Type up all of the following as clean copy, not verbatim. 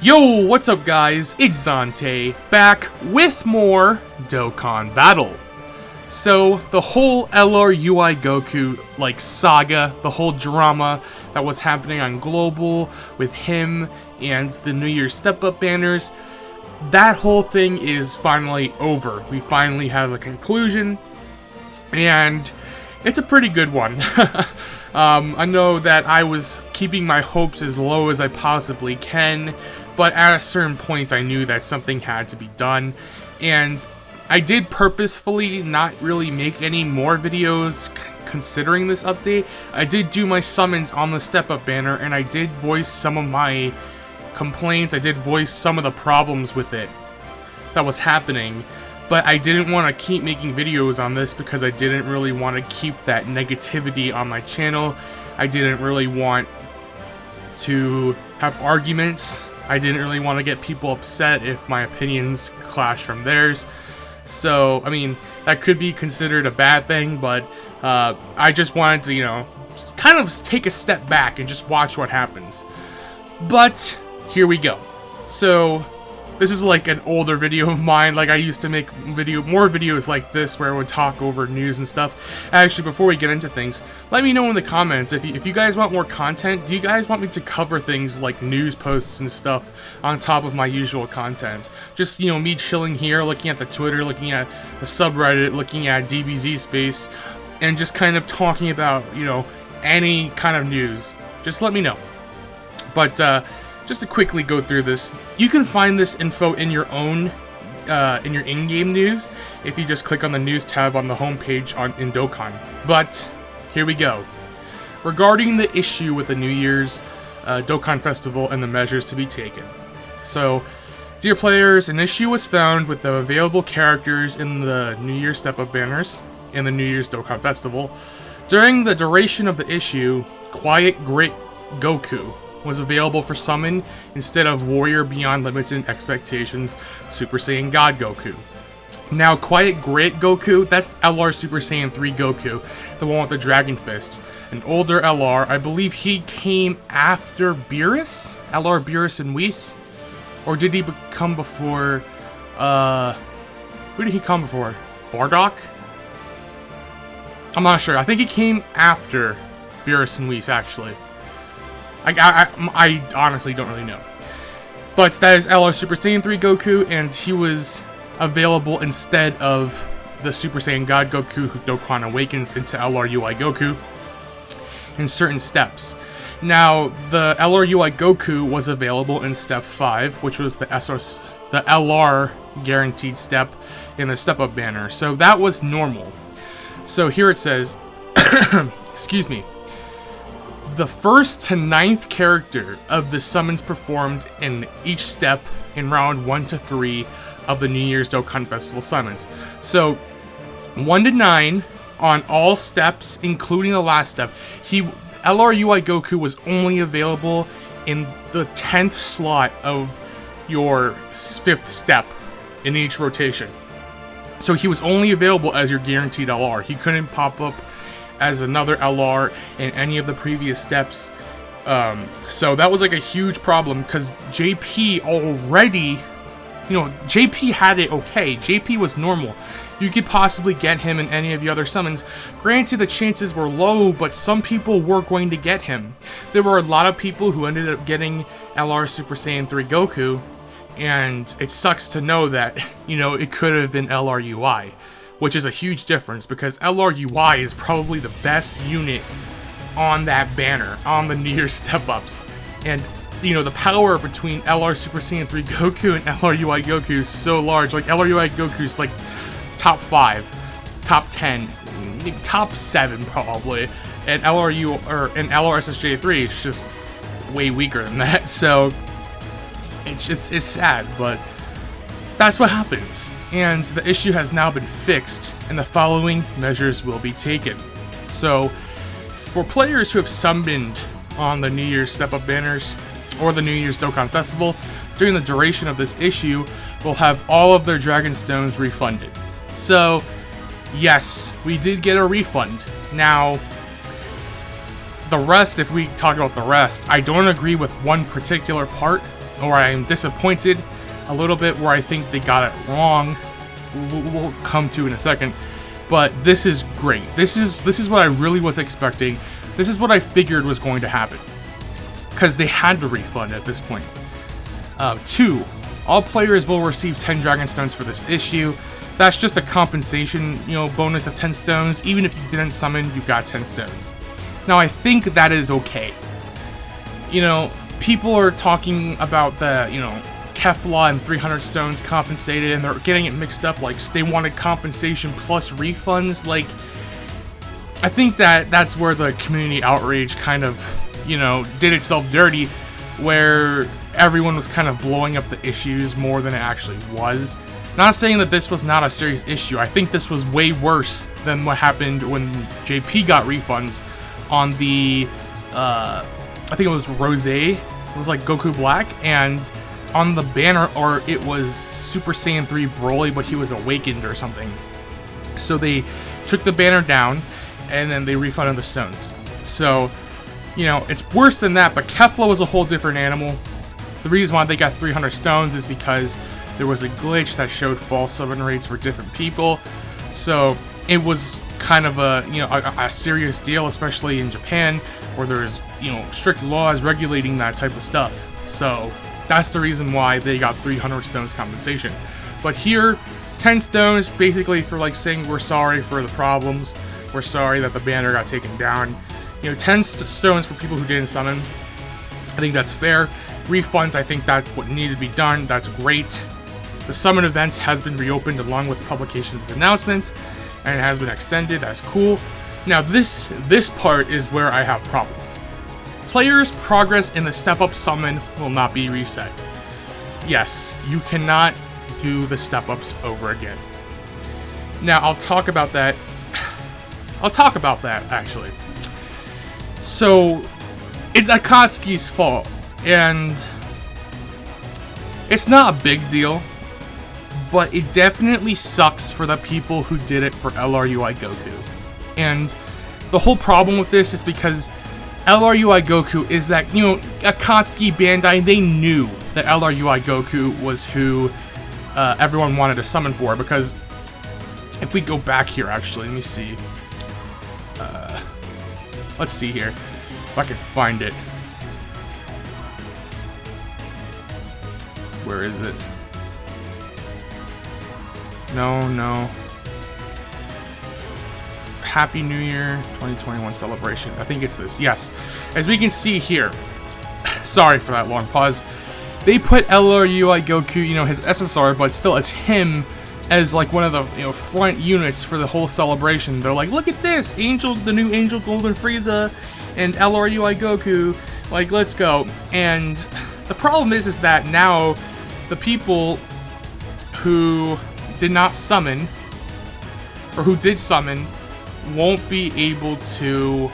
Yo, what's up guys? It's Zante, back with more Dokkan Battle. So, the whole LR UI Goku, saga, the whole drama that was happening on Global with him and the New Year's Step-Up banners, that whole thing is finally over. We finally have a conclusion, and it's a pretty good one. I know that I was keeping my hopes as low as I possibly can, but at a certain point I knew that something had to be done, and I did purposefully not really make any more videos considering this update. I did do my summons on the step-up banner, and I did voice some of my complaints, I did voice some of the problems with it that was happening, but I didn't want to keep making videos on this because I didn't really want to keep that negativity on my channel. I didn't really want to have arguments. I didn't really want to get people upset if my opinions clash from theirs. So, I mean, that could be considered a bad thing, but I just wanted to, kind of take a step back and just watch what happens. But here we go. So, this is like an older video of mine. I used to make more videos like this where I would talk over news and stuff. Actually, before we get into things, let me know in the comments if you guys want more content. Do you guys want me to cover things like news posts and stuff on top of my usual content? Just, me chilling here, looking at the Twitter, looking at the subreddit, looking at DBZ space, and just kind of talking about, any kind of news. Just let me know. But, just to quickly go through this, you can find this info in your own, in your in-game news, if you just click on the news tab on the homepage in Dokkan. But, here we go. Regarding the issue with the New Year's Dokkan Festival and the measures to be taken. So, dear players, an issue was found with the available characters in the New Year's Step-Up banners in the New Year's Dokkan Festival. During the duration of the issue, Quiet Grit Goku was available for summon instead of Warrior Beyond Limits and Expectations Super Saiyan God Goku. Now, Quiet Grit Goku, that's LR Super Saiyan 3 Goku, the one with the Dragon Fist. An older LR, I believe he came after Beerus? LR Beerus and Whis? Or did he come before, who did he come before? Bardock? I'm not sure. I think he came after Beerus and Whis, actually. I honestly don't really know. But that is LR Super Saiyan 3 Goku, and he was available instead of the Super Saiyan God Goku who Dokkan awakens into LR UI Goku in certain steps. Now, the LR UI Goku was available in Step 5, which was the LR guaranteed step in the Step-Up banner. So that was normal. So here it says, excuse me, the 1st to 9th character of the summons performed in each step in round 1 to 3 of the New Year's Dokkan Festival summons. So 1 to 9 on all steps, including the last step. LR UI Goku was only available in the 10th slot of your 5th step in each rotation. So he was only available as your guaranteed LR. He couldn't pop up as another LR in any of the previous steps. So that was a huge problem because JP already, JP had it okay. JP was normal. You could possibly get him in any of the other summons. Granted, the chances were low, but some people were going to get him. There were a lot of people who ended up getting LR Super Saiyan 3 Goku, and it sucks to know that, it could have been LR UI. Which is a huge difference because LR UI is probably the best unit on that banner, on the New Year's Step-Ups. And, the power between LR Super Saiyan 3 Goku and LR UI Goku is so large. LR UI Goku's top 5, top 10, top 7 probably. And LR SSJ3 is just way weaker than that. So, it's sad, but that's what happens. And the issue has now been fixed, and the following measures will be taken. So, for players who have summoned on the New Year's Step-Up banners, or the New Year's Dokkan Festival, during the duration of this issue, will have all of their Dragon Stones refunded. So, yes, we did get a refund. Now, the rest, if we talk about the rest, I don't agree with one particular part or I am disappointed a little bit where I think they got it wrong. We'll come to in a second. But this is great. This is what I really was expecting. This is what I figured was going to happen. Because they had to refund at this point. 2. All players will receive 10 Dragon Stones for this issue. That's just a compensation, bonus of 10 stones. Even if you didn't summon, you got 10 stones. Now, I think that is okay. People are talking about the, Kefla and 300 stones compensated, and they're getting it mixed up, like they wanted compensation plus refunds. Like, I think that's where the community outrage kind of, did itself dirty, where everyone was kind of blowing up the issues more than it actually was. Not saying that this was not a serious issue. I think this was way worse than what happened when JP got refunds on the, I think it was Rose. It was like Goku Black, and on the banner art, it was Super Saiyan 3 Broly, but he was awakened or something. So they took the banner down, and then they refunded the stones. So, it's worse than that, but Kefla was a whole different animal. The reason why they got 300 stones is because there was a glitch that showed false summon rates for different people. So it was kind of a serious deal, especially in Japan, where there's, strict laws regulating that type of stuff. So that's the reason why they got 300 stones compensation. But here, 10 stones basically for like saying we're sorry for the problems. We're sorry that the banner got taken down. 10 stones for people who didn't summon. I think that's fair. Refunds, I think that's what needed to be done. That's great. The summon event has been reopened along with the publication of this announcement, and it has been extended. That's cool. Now this part is where I have problems. Players' progress in the step-up summon will not be reset. Yes, you cannot do the step-ups over again. Now, I'll talk about that, actually. So, it's Akatsuki's fault, and it's not a big deal, but it definitely sucks for the people who did it for LR UI Goku. And the whole problem with this is because LR UI Goku is that, Akatsuki Bandai, they knew that LR UI Goku was who everyone wanted to summon for, because if we go back here, actually, let me see. Let's see here, if I can find it. Where is it? No. Happy New Year 2021 celebration. I think it's this. Yes. As we can see here, sorry for that long pause. They put LR UI Goku, his SSR, but still it's him as like one of the front units for the whole celebration. They're like, look at this, the new Angel Golden Frieza and LR UI Goku. Like, let's go. And the problem is that now the people who did not summon, or who did summon, won't be able to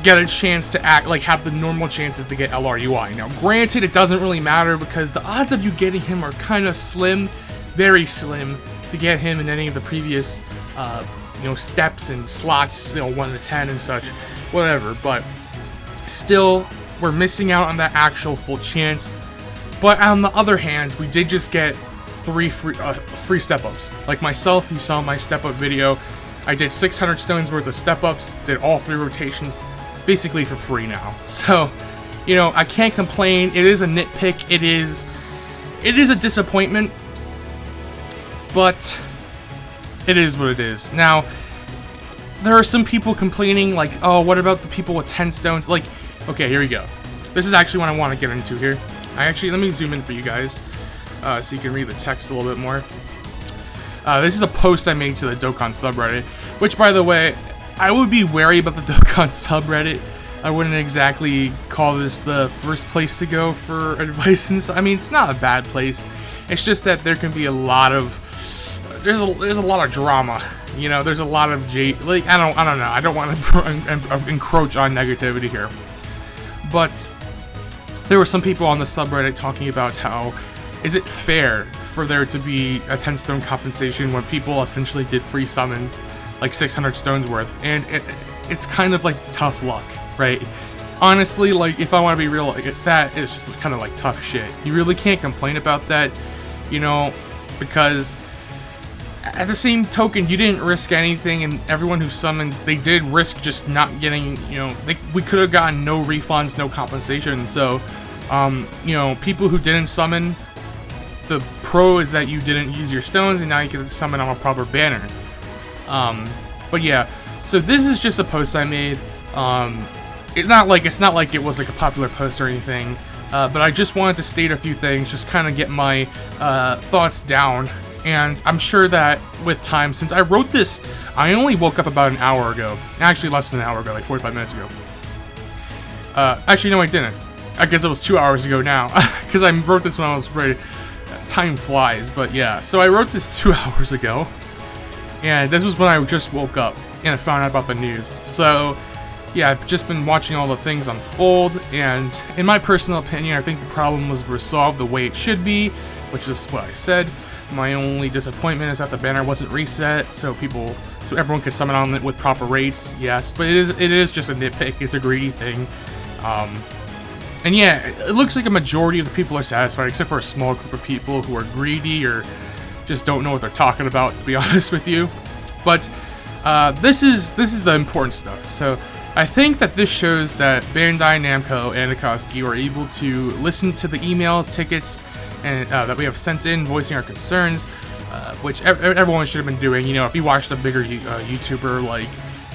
get a chance to have the normal chances to get LR UI. Now, granted, it doesn't really matter because the odds of you getting him are kind of slim, very slim, to get him in any of the previous, steps and slots, 1 to 10 and such, whatever. But still, we're missing out on that actual full chance. But on the other hand, we did just get 3 free step-ups. Like myself, you saw my step-up video. I did 600 stones worth of step-ups, did all 3 rotations, basically for free now. So, I can't complain. It is a nitpick. It is a disappointment, but it is what it is. Now, there are some people complaining, like, oh, what about the people with 10 stones? Like, okay, here we go. This is actually what I want to get into here. Let me zoom in for you guys, so you can read the text a little bit more. This is a post I made to the Dokkan subreddit, which, by the way, I would be wary about the Dokkan subreddit. I wouldn't exactly call this the first place to go for advice, and I mean, it's not a bad place. It's just that there can be a lot of, there's a lot of drama. There's a lot of I don't know. I don't want to encroach on negativity here, but there were some people on the subreddit talking about how, is it fair for there to be a 10 stone compensation when people essentially did free summons, like 600 stones worth, and it's kind of like tough luck, right? honestly, like, if I want to be real, like, that is just kind of like tough shit. You really can't complain about that, you know, because at the same token, you didn't risk anything, and everyone who summoned, they did risk just not getting, you know, we could have gotten no refunds, no compensation. So, you know, people who didn't summon, the pro is that you didn't use your stones, and now you can summon on a proper banner. But yeah, so this is just a post I made. It's not like it was like a popular post or anything, but I just wanted to state a few things, just kind of get my thoughts down. And I'm sure that with time, since I wrote this, I only woke up about an hour ago. Actually, less than an hour ago, like 45 minutes ago. Actually, no, I didn't. I guess it was 2 hours ago now, because I wrote this when I was ready. Time flies, but yeah. So I wrote this 2 hours ago, and this was when I just woke up and I found out about the news. So yeah, I've just been watching all the things unfold, and in my personal opinion, I think the problem was resolved the way it should be, which is what I said. My only disappointment is that the banner wasn't reset, so everyone could summon on it with proper rates. Yes, but it is just a nitpick. It's a greedy thing. And yeah, it looks like a majority of the people are satisfied, except for a small group of people who are greedy or just don't know what they're talking about, to be honest with you. But this is the important stuff. So I think that this shows that Bandai Namco and Akatsuki were able to listen to the emails, tickets, and that we have sent in, voicing our concerns, which everyone should have been doing. You know, if you watched a bigger YouTuber like,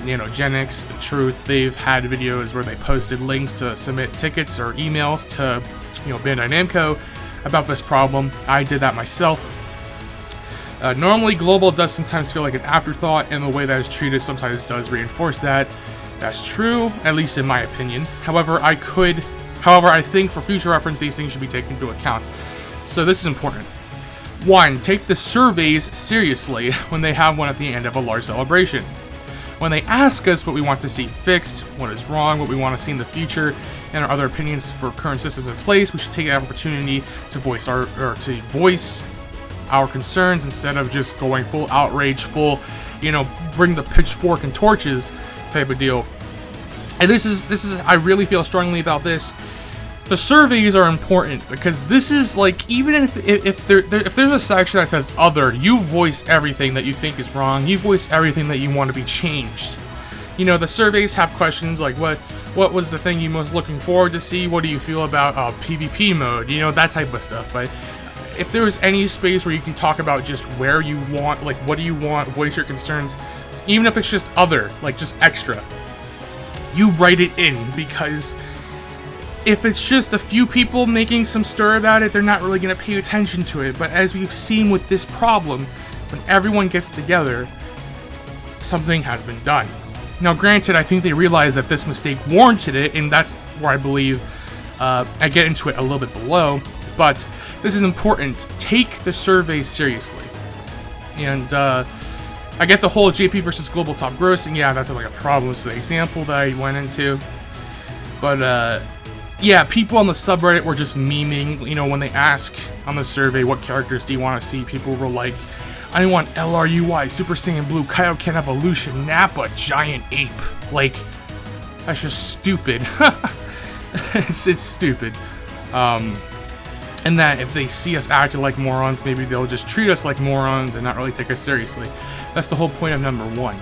you know, Genix, The Truth, they've had videos where they posted links to submit tickets or emails to, you know, Bandai Namco about this problem. I did that myself. Normally, Global does sometimes feel like an afterthought, and the way that it's treated sometimes does reinforce that. That's true, at least in my opinion. However, I think for future reference, these things should be taken into account. So this is important. 1. Take the surveys seriously when they have one at the end of a large celebration. When they ask us what we want to see fixed, what is wrong, what we want to see in the future, and our other opinions for current systems in place, we should take the opportunity to voice our concerns instead of just going full outrage, full, you know, bring the pitchfork and torches type of deal. And this is I really feel strongly about this. The surveys are important because this is like, even if there's a section that says other, you voice everything that you think is wrong. You voice everything that you want to be changed. You know, the surveys have questions like what was the thing you most looking forward to see? What do you feel about PvP mode? You know, that type of stuff. But if there was any space where you can talk about just where you want, like what do you want, voice your concerns, even if it's just other, like just extra, you write it in, because if it's just a few people making some stir about it, they're not really going to pay attention to it. But as we've seen with this problem, when everyone gets together, something has been done. Now granted, I think they realized that this mistake warranted it, and that's where I believe I get into it a little bit below, but this is important. Take the surveys seriously. And I get the whole JP versus global top grossing, yeah, that's like a problem. It's the example that I went into. But yeah, people on the subreddit were just memeing, you know, when they ask on the survey, what characters do you want to see? People were like, I want LR UI, Super Saiyan Blue, Kaioken Evolution, Nappa, Giant Ape. Like, that's just stupid. it's stupid. And that if they see us acting like morons, maybe they'll just treat us like morons and not really take us seriously. That's the whole point of number 1.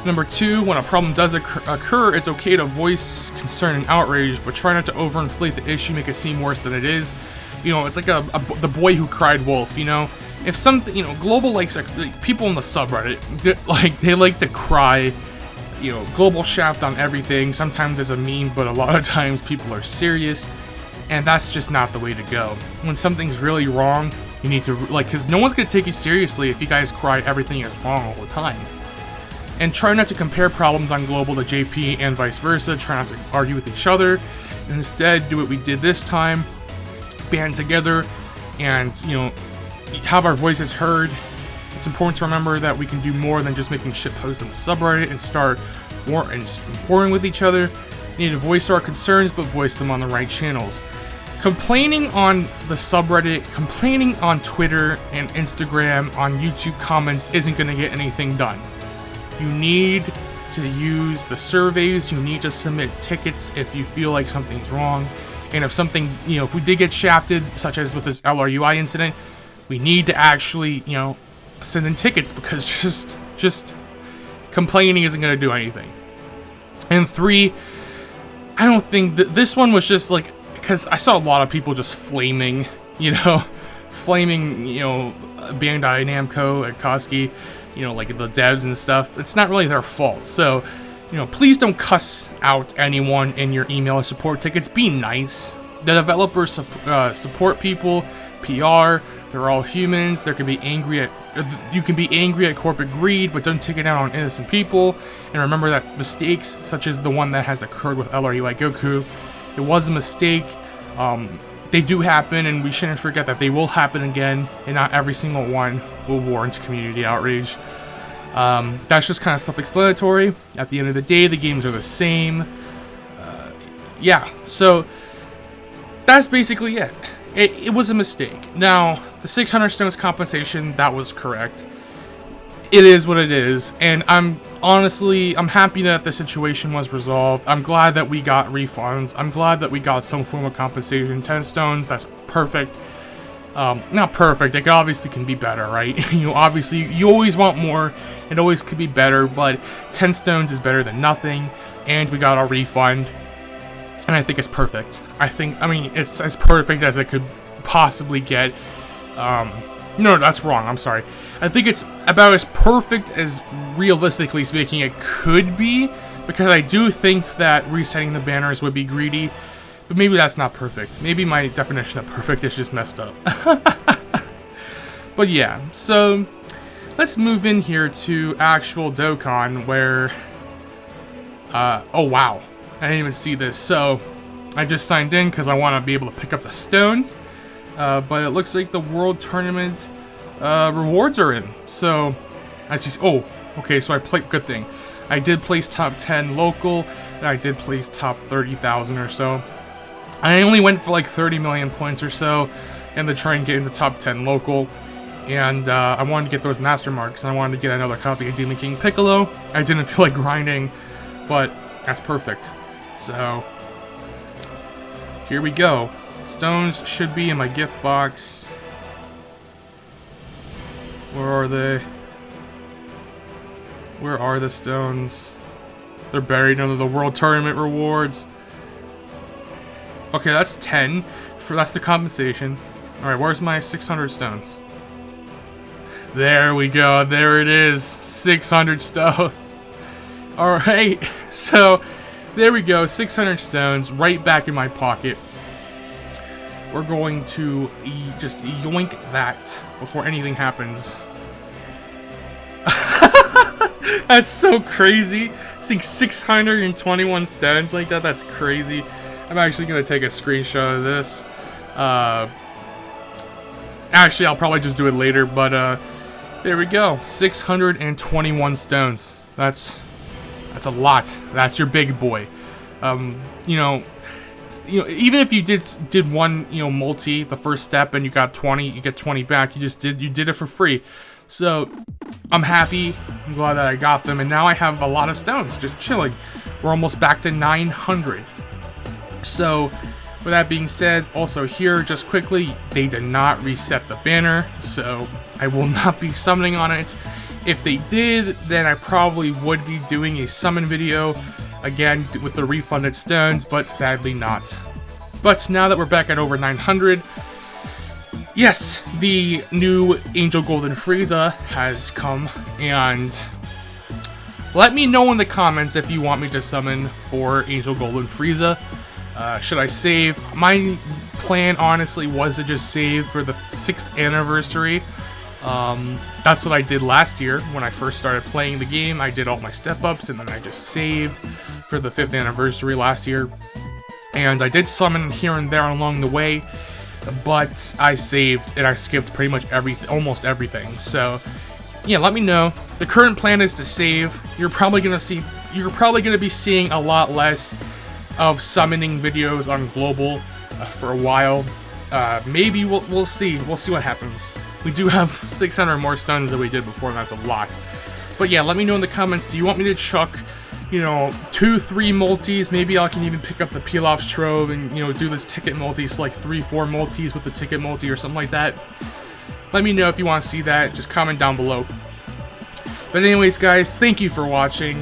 Number 2, when a problem does occur, it's okay to voice concern and outrage, but try not to overinflate the issue, make it seem worse than it is. You know, it's like the boy who cried wolf, you know? If something, you know, Global likes, like people in the subreddit, they like to cry, you know, Global shaft on everything. Sometimes it's a meme, but a lot of times people are serious, and that's just not the way to go. When something's really wrong, you need to, like, because no one's going to take you seriously if you guys cry everything is wrong all the time. And try not to compare problems on Global to JP and vice versa. Try not to argue with each other. And instead, do what we did this time. Band together and, you know, have our voices heard. It's important to remember that we can do more than just making shit posts on the subreddit and start warring with each other. We need to voice our concerns, but voice them on the right channels. Complaining on the subreddit, complaining on Twitter and Instagram, on YouTube comments isn't going to get anything done. You need to use the surveys. You need to submit tickets if you feel like something's wrong. And if something, if we did get shafted, such as with this LR UI incident, we need to actually, send in tickets, because just complaining isn't going to do anything. And 3, I don't think that this one was just like, because I saw a lot of people just flaming, Bandai Namco and Koski, like the devs and stuff. It's not really their fault. So, please don't cuss out anyone in your email support tickets. Be nice. The developers support people, PR. They're all humans. There can be you can be angry at corporate greed, but don't take it out on innocent people. And remember that mistakes, such as the one that has occurred with LR UI Goku, it was a mistake. They do happen, and we shouldn't forget that they will happen again, and not every single one will warrant community outrage. That's just kind of self-explanatory. At the end of the day, the games are the same. Yeah, so that's basically it. It was a mistake. Now, the 600 stones compensation, that was correct. It is what it is, and I'm happy that the situation was resolved. I'm glad that we got refunds. I'm glad that we got some form of compensation. 10 stones, that's perfect. Not perfect, it obviously can be better, right? Obviously, you always want more, it always could be better, but 10 stones is better than nothing, and we got our refund, and I think it's perfect. It's as perfect as it could possibly get. No, that's wrong, I'm sorry. I think it's about as perfect as, realistically speaking, it could be, because I do think that resetting the banners would be greedy, but maybe that's not perfect. Maybe my definition of perfect is just messed up. But yeah, so let's move in here to actual Dokkan, where, oh wow, I didn't even see this. So I just signed in because I want to be able to pick up the stones, but it looks like the World Tournament rewards are in. So oh, okay, so I played, good thing. I did place top 10 local, and I did place top 30,000 or so. I only went for like 30 million points or so, and to try and get into top 10 local. And I wanted to get those master marks, and I wanted to get another copy of Demon King Piccolo. I didn't feel like grinding, but that's perfect. So here we go. Stones should be in my gift box. Where are they? Where are the stones? They're buried under the World Tournament rewards. Okay, that's 10. That's the compensation. Alright, where's my 600 stones? There we go. There it is. 600 stones. Alright, so there we go. 600 stones right back in my pocket. We're going to just yoink that before anything happens. That's so crazy. Seeing 621 stones like that, that's crazy. I'm actually going to take a screenshot of this. Actually, I'll probably just do it later, but there we go. 621 stones. That's a lot. That's your big boy. Even if you did one, multi, the first step, and you got 20, you get 20 back. You did it for free. So I'm happy. I'm glad that I got them, and now I have a lot of stones just chilling. We're almost back to 900. So with that being said, also here, just quickly, they did not reset the banner, so I will not be summoning on it. If they did, then I probably would be doing a summon video again with the refunded stones, but sadly not. But now that we're back at over 900, yes, the new Angel Golden Frieza has come, and let me know in the comments if you want me to summon for Angel Golden Frieza. Should I save? My plan, honestly, was to just save for the 6th anniversary. That's what I did last year when I first started playing the game. I did all my step-ups, and then I just saved for the 5th anniversary last year. And I did summon here and there along the way, but I saved, and I skipped pretty much almost everything. So, yeah, let me know. The current plan is to save. You're probably gonna be seeing a lot less of summoning videos on Global for a while. Maybe we'll see. We'll see what happens. We do have 600 more stones than we did before, and that's a lot. But yeah, let me know in the comments, do you want me to chuck you know, 2-3 multis. Maybe I can even pick up the peel-offs trove and, you know, do this ticket multi, so like 3-4 multis with the ticket multi or something like that. Let me know if you want to see that. Just comment down below. But anyways, guys, thank you for watching.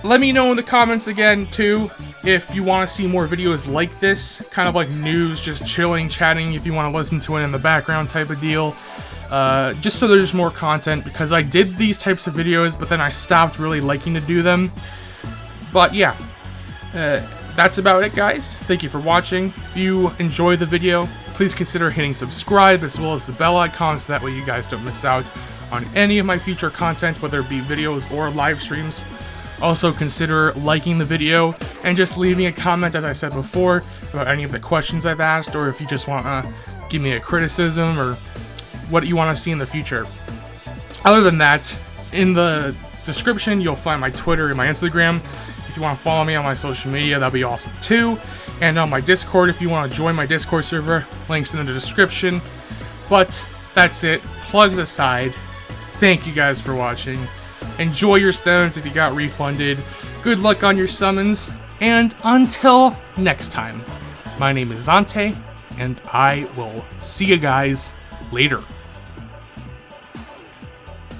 Let me know in the comments again, too, if you want to see more videos like this, kind of like news, just chilling, chatting, if you want to listen to it in the background type of deal. Just so there's more content, because I did these types of videos, but then I stopped really liking to do them. But yeah, that's about it, guys. Thank you for watching. If you enjoyed the video, please consider hitting subscribe as well as the bell icon, so that way you guys don't miss out on any of my future content, whether it be videos or live streams. Also consider liking the video and just leaving a comment, as I said before, about any of the questions I've asked, or if you just want to give me a criticism or what you want to see in the future. Other than that, in the description you'll find my Twitter and my Instagram. If you want to follow me on my social media, that'd be awesome too. And on my Discord, if you want to join my Discord server, links in the description. But that's it. Plugs aside, thank you guys for watching. Enjoy your stones if you got refunded. Good luck on your summons. And until next time, my name is Zante, and I will see you guys later.